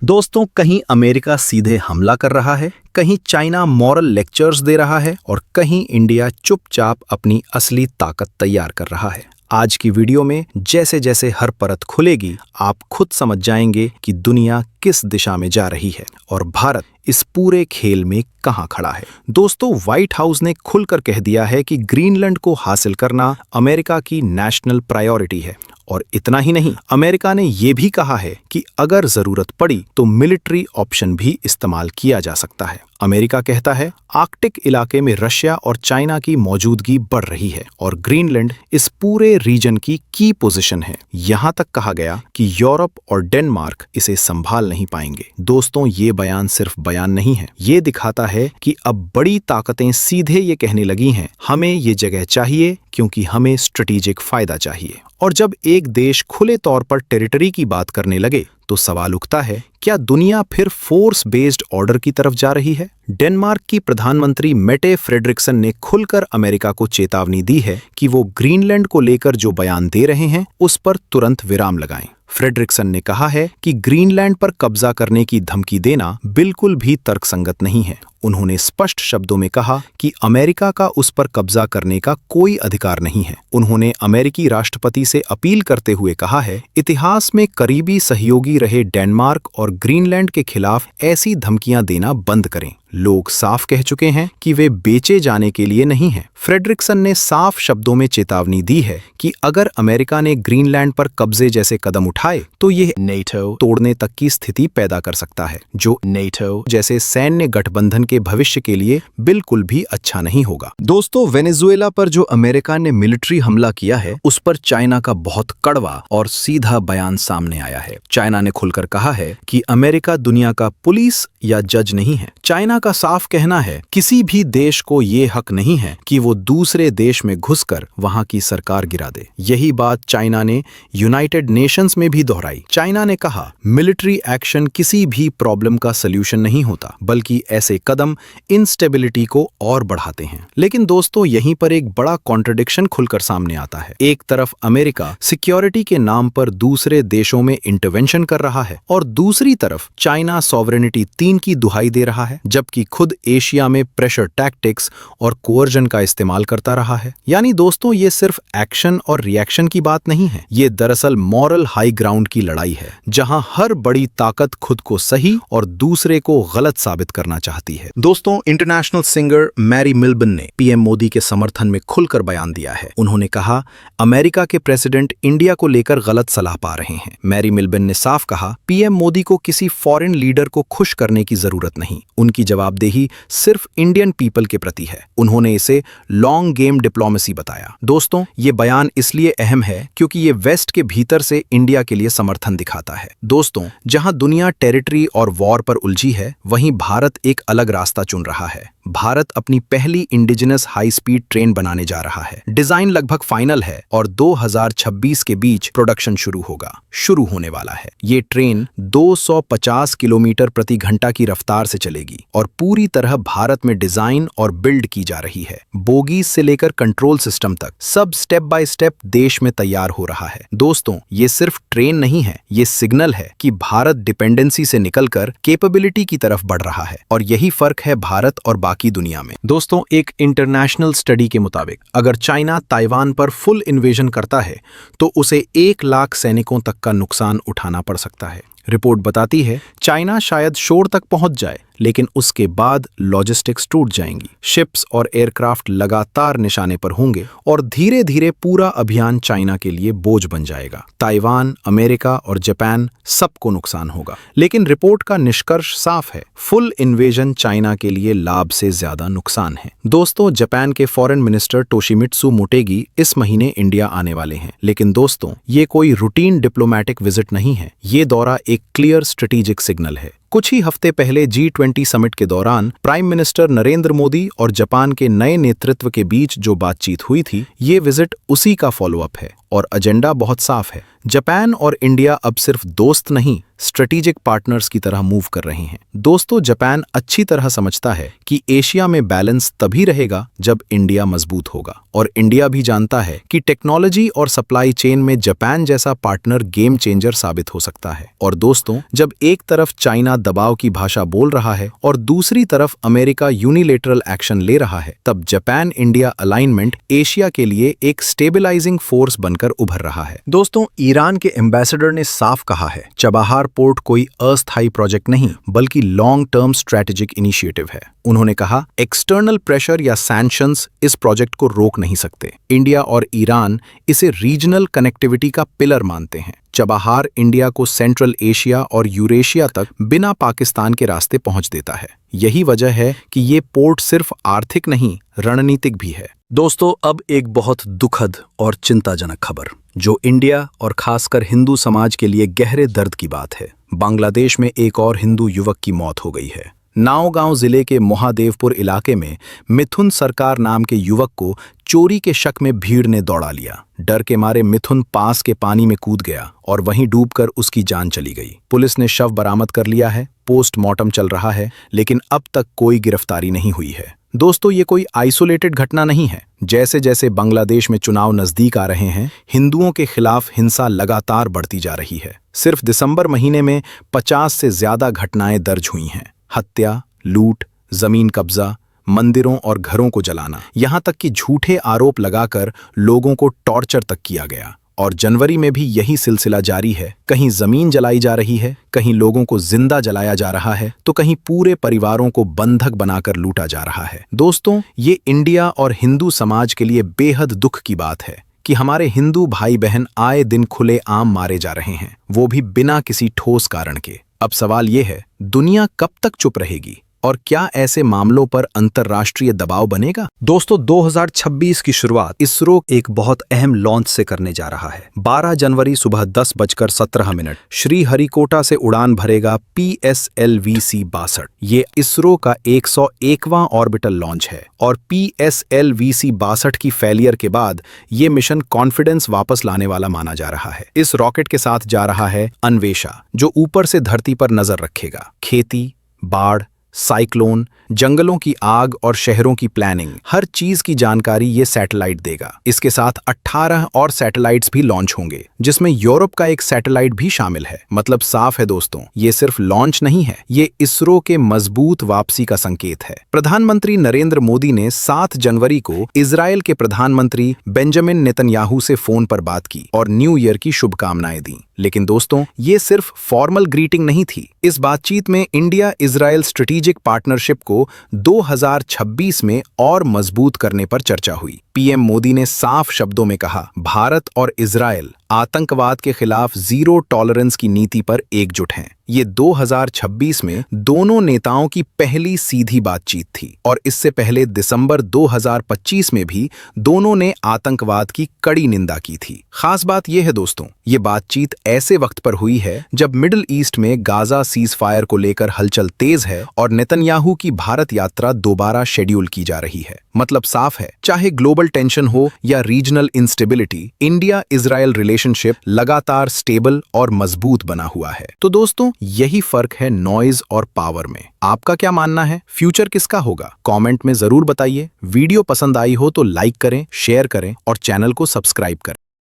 दोस्तों, कहीं अमेरिका सीधे हमला कर रहा है, कहीं चाइना मॉरल लेक्चर्स दे रहा है और कहीं इंडिया चुपचाप अपनी असली ताकत तैयार कर रहा है। आज की वीडियो में जैसे जैसे हर परत खुलेगी, आप खुद समझ जाएंगे कि दुनिया किस दिशा में जा रही है और भारत इस पूरे खेल में कहां खड़ा है। दोस्तों, व्हाइट हाउस ने खुलकर कह दिया है कि ग्रीनलैंड को हासिल करना अमेरिका की नेशनल प्रायोरिटी है। और इतना ही नहीं, अमेरिका ने यह भी कहा है कि अगर जरूरत पड़ी तो मिलिट्री ऑप्शन भी इस्तेमाल किया जा सकता है। अमेरिका कहता है आर्कटिक इलाके में रशिया और चाइना की मौजूदगी बढ़ रही है और ग्रीनलैंड इस पूरे रीजन की पोजीशन है। यहां तक कहा गया कि यूरोप और डेनमार्क इसे संभाल नहीं पाएंगे। दोस्तों, ये बयान सिर्फ बयान नहीं है, ये दिखाता है कि अब बड़ी ताकतें सीधे ये कहने लगी हैं, हमें ये जगह चाहिए क्योंकि हमें स्ट्रेटेजिक फायदा चाहिए। और जब एक देश खुले तौर पर टेरिटरी की बात करने लगे तो सवाल उठता है, क्या दुनिया फिर फोर्स बेस्ड ऑर्डर की तरफ जा रही है? डेनमार्क की प्रधानमंत्री मेटे फ्रेडरिक्सन ने खुलकर अमेरिका को चेतावनी दी है कि वो ग्रीनलैंड को लेकर जो बयान दे रहे हैं उस पर तुरंत विराम लगाएं। फ्रेडरिक्सन ने कहा है कि ग्रीनलैंड पर कब्जा करने की धमकी देना बिल्कुल भी तर्कसंगत नहीं है। उन्होंने स्पष्ट शब्दों में कहा कि अमेरिका का उस पर कब्जा करने का कोई अधिकार नहीं है। उन्होंने अमेरिकी राष्ट्रपति से अपील करते हुए कहा है, इतिहास में करीबी सहयोगी रहे डेनमार्क और ग्रीनलैंड के खिलाफ ऐसी धमकियां देना बंद करें। लोग साफ कह चुके हैं कि वे बेचे जाने के लिए नहीं हैं। फ्रेडरिक्सन ने साफ शब्दों में चेतावनी दी है कि अगर अमेरिका ने ग्रीनलैंड पर कब्जे जैसे कदम उठाए तो यह नेटो तोड़ने तक की स्थिति पैदा कर सकता है, जो नेटो जैसे सैन्य गठबंधन के भविष्य के लिए बिल्कुल भी अच्छा नहीं होगा। दोस्तों, वेनेजुएला पर जो अमेरिका ने मिलिट्री हमला किया है उस पर चाइना का बहुत कड़वा और सीधा बयान सामने आया है। चाइना ने खुलकर कहा है कि अमेरिका दुनिया का पुलिस या जज नहीं है। चाइना का साफ कहना है, किसी भी देश को ये हक नहीं है कि वो दूसरे देश में घुसकर वहां की सरकार गिरा दे। यही बात चाइना ने यूनाइटेड नेशंस में भी दोहराई। चाइना ने कहा, मिलिट्री एक्शन किसी भी प्रॉब्लम का सलूशन नहीं होता, बल्कि ऐसे कदम इंस्टेबिलिटी को और बढ़ाते हैं। लेकिन दोस्तों, यहीं पर एक बड़ा कॉन्ट्रडिक्शन खुलकर सामने आता है। एक तरफ अमेरिका सिक्योरिटी के नाम पर दूसरे देशों में इंटरवेंशन कर रहा है और दूसरी तरफ चाइना सॉवरेनिटी 3 की दुहाई दे रहा है, जबकि खुद एशिया में प्रेशर टैक्टिक्स और कोअर्जन का इस्तेमाल करता रहा है। यानी दोस्तों, ये सिर्फ एक्शन और रिएक्शन की बात नहीं है, ये दरअसल मॉरल हाई ग्राउंड की लड़ाई है, जहां हर बड़ी ताकत खुद को सही और दूसरे को गलत साबित करना चाहती है। दोस्तों, इंटरनेशनल सिंगर मैरी मिल्बन ने पीएम मोदी के समर्थन में खुलकर बयान दिया है। उन्होंने कहा, अमेरिका के प्रेसिडेंट इंडिया को लेकर गलत सलाह पा रहे हैं। मैरी मिल्बन ने साफ कहा, पीएम मोदी को किसी फॉरेन लीडर को खुश करने की जरूरत नहीं, उनकी जवाबदेही सिर्फ इंडियन पीपल के प्रति है। उन्होंने इसे लॉन्ग गेम डिप्लोमेसी बताया। दोस्तों, ये बयान इसलिए अहम है क्योंकि ये वेस्ट के भीतर से इंडिया के लिए समर्थन दिखाता है। दोस्तों, जहां दुनिया टेरिटरी और वॉर पर उलझी है, वहीं भारत एक अलग रास्ता चुन रहा है। भारत अपनी पहली इंडिजिनस हाई स्पीड ट्रेन बनाने जा रहा है। डिजाइन लगभग फाइनल है और 2026 के बीच प्रोडक्शन शुरू होने वाला है। ये ट्रेन 250 किलोमीटर प्रति घंटा की रफ्तार से चलेगी और पूरी तरह भारत में डिजाइन और बिल्ड की जा रही है। बोगी से लेकर कंट्रोल सिस्टम तक सब स्टेप बाय स्टेप देश में तैयार हो रहा है। दोस्तों, ये सिर्फ ट्रेन नहीं है, ये सिग्नल है कि भारत डिपेंडेंसी से निकलकर कैपेबिलिटी की तरफ बढ़ रहा है और यही फर्क है भारत और बाकी दुनिया में। दोस्तों, एक इंटरनेशनल स्टडी के मुताबिक अगर चाइना ताइवान पर फुल इन्वेजन करता है तो उसे 1 लाख सैनिकों तक का नुकसान उठाना पड़ सकता है। रिपोर्ट बताती है, चाइना शायद शोर तक पहुंच जाए, लेकिन उसके बाद लॉजिस्टिक्स टूट जाएंगी। शिप्स और एयरक्राफ्ट लगातार निशाने पर होंगे और धीरे धीरे पूरा अभियान चाइना के लिए बोझ बन जाएगा। ताइवान, अमेरिका और जापान सबको नुकसान होगा। लेकिन रिपोर्ट का निष्कर्ष साफ है, फुल इन्वेजन चाइना के लिए लाभ से ज्यादा नुकसान है। दोस्तों, जापान के फॉरेन मिनिस्टर तोशिमित्सु मोटेगी इस महीने इंडिया आने वाले हैं। लेकिन दोस्तों, ये कोई रूटीन डिप्लोमैटिक विजिट नहीं है, ये दौरा एक क्लियर स्ट्रेटेजिक सिग्नल है। कुछ ही हफ्ते पहले G20 समिट के दौरान प्राइम मिनिस्टर नरेंद्र मोदी और जापान के नए नेतृत्व के बीच जो बातचीत हुई थी, ये विजिट उसी का फॉलोअप है। और एजेंडा बहुत साफ है। जापान और इंडिया अब सिर्फ दोस्त नहीं, स्ट्रेटेजिक पार्टनर्स की तरह मूव कर रहे हैं। दोस्तों, जापान अच्छी तरह समझता है कि एशिया में बैलेंस तभी रहेगा जब इंडिया मजबूत होगा, और इंडिया भी जानता है कि टेक्नोलॉजी और सप्लाई चेन में जापान जैसा पार्टनर गेम चेंजर साबित हो सकता है। और दोस्तों, जब एक तरफ चाइना दबाव की भाषा बोल रहा है और दूसरी तरफ अमेरिका यूनिलेटरल एक्शन ले रहा है, तब जापान इंडिया अलाइनमेंट एशिया के लिए एक स्टेबलाइजिंग फोर्स बनकर उभर रहा है। दोस्तों, ईरान के एम्बेसडर ने साफ कहा है, चबाहार पोर्ट कोई अस्थायी प्रोजेक्ट नहीं बल्कि लॉन्ग टर्म स्ट्रैटेजिक इनिशिएटिव है। उन्होंने कहा, एक्सटर्नल प्रेशर या सैंक्शंस इस प्रोजेक्ट को रोक नहीं सकते। इंडिया और ईरान इसे रीजनल कनेक्टिविटी का पिलर मानते हैं। चबाहार इंडिया को सेंट्रल एशिया और यूरेशिया तक बिना पाकिस्तान के रास्ते पहुंच देता है। यही वजह है कि ये पोर्ट सिर्फ आर्थिक नहीं, रणनीतिक भी है। दोस्तों, अब एक बहुत दुखद और चिंताजनक खबर, जो इंडिया और खासकर हिंदू समाज के लिए गहरे दर्द की बात है। बांग्लादेश में एक और हिंदू युवक की मौत हो गई है। नावगांव जिले के महादेवपुर इलाके में मिथुन सरकार नाम के युवक को चोरी के शक में भीड़ ने दौड़ा लिया। डर के मारे मिथुन पास के पानी में कूद गया और वहीं डूबकर उसकी जान चली गई। पुलिस ने शव बरामद कर लिया है, पोस्टमार्टम चल रहा है, लेकिन अब तक कोई गिरफ्तारी नहीं हुई है। दोस्तों, ये कोई आइसोलेटेड घटना नहीं है। जैसे जैसे बांग्लादेश में चुनाव नजदीक आ रहे हैं, हिंदुओं के खिलाफ हिंसा लगातार बढ़ती जा रही है। सिर्फ दिसंबर महीने में 50 से ज्यादा घटनाएं दर्ज हुई हैं। हत्या, लूट, जमीन कब्जा, मंदिरों और घरों को जलाना, यहां तक कि झूठे आरोप लगाकर लोगों को टॉर्चर तक किया गया। और जनवरी में भी यही सिलसिला जारी है। कहीं जमीन जलाई जा रही है, कहीं लोगों को जिंदा जलाया जा रहा है, तो कहीं पूरे परिवारों को बंधक बनाकर लूटा जा रहा है। दोस्तों, ये इंडिया और हिंदू समाज के लिए बेहद दुख की बात है कि हमारे हिंदू भाई बहन आए दिन खुले आम मारे जा रहे हैं, वो भी बिना किसी ठोस कारण के। अब सवाल ये है, दुनिया कब तक चुप रहेगी और क्या ऐसे मामलों पर अंतर्राष्ट्रीय दबाव बनेगा? दोस्तों, 2026 की शुरुआत इसरो एक बहुत अहम लॉन्च से करने जा रहा है। 12 जनवरी सुबह 10:17 श्रीहरिकोटा से उड़ान भरेगा PSLV-62। ये इसरो का 101वां ऑर्बिटल लॉन्च है और PSLV-62 की फेलियर के बाद ये मिशन कॉन्फिडेंस वापस लाने वाला माना जा रहा है। इस रॉकेट के साथ जा रहा है अन्वेषा, जो ऊपर से धरती पर नजर रखेगा। खेती, बाढ़, साइक्लोन, जंगलों की आग और शहरों की प्लानिंग, हर चीज की जानकारी ये सैटेलाइट देगा। इसके साथ 18 और सैटेलाइट्स भी लॉन्च होंगे, जिसमें यूरोप का एक सैटेलाइट भी शामिल है। मतलब साफ है दोस्तों, ये सिर्फ लॉन्च नहीं है, ये इसरो के मजबूत वापसी का संकेत है। प्रधानमंत्री नरेंद्र मोदी ने 7 जनवरी को इजराइल के प्रधानमंत्री बेंजामिन नेतन्याहू से फोन पर बात की और न्यू ईयर की शुभकामनाएं दी। लेकिन दोस्तों, ये सिर्फ फॉर्मल ग्रीटिंग नहीं थी। इस बातचीत में इंडिया इजराइल स्ट्रेटेजिक पार्टनरशिप को 2026 में और मजबूत करने पर चर्चा हुई। पीएम मोदी ने साफ शब्दों में कहा, भारत और इजराइल आतंकवाद के खिलाफ जीरो टॉलरेंस की नीति पर एकजुट हैं। ये 2026 में दोनों नेताओं की पहली सीधी बातचीत थी और इससे पहले दिसंबर 2025 में भी दोनों ने आतंकवाद की कड़ी निंदा की थी। खास बात यह है दोस्तों, ये बातचीत ऐसे वक्त पर हुई है जब मिडिल ईस्ट में गाजा सीज फायर को लेकर हलचल तेज है और नेतन्याहू की भारत यात्रा दोबारा शेड्यूल की जा रही है। मतलब साफ है, चाहे ग्लोबल टेंशन हो या regional instability, India Israel relationship लगातार स्टेबल और मजबूत बना हुआ है। तो दोस्तों, यही फर्क है नॉइज और पावर में। आपका क्या मानना है? फ्यूचर किसका होगा? कमेंट में जरूर बताइए। वीडियो पसंद आई हो तो लाइक करें, शेयर करें और चैनल को सब्सक्राइब करें।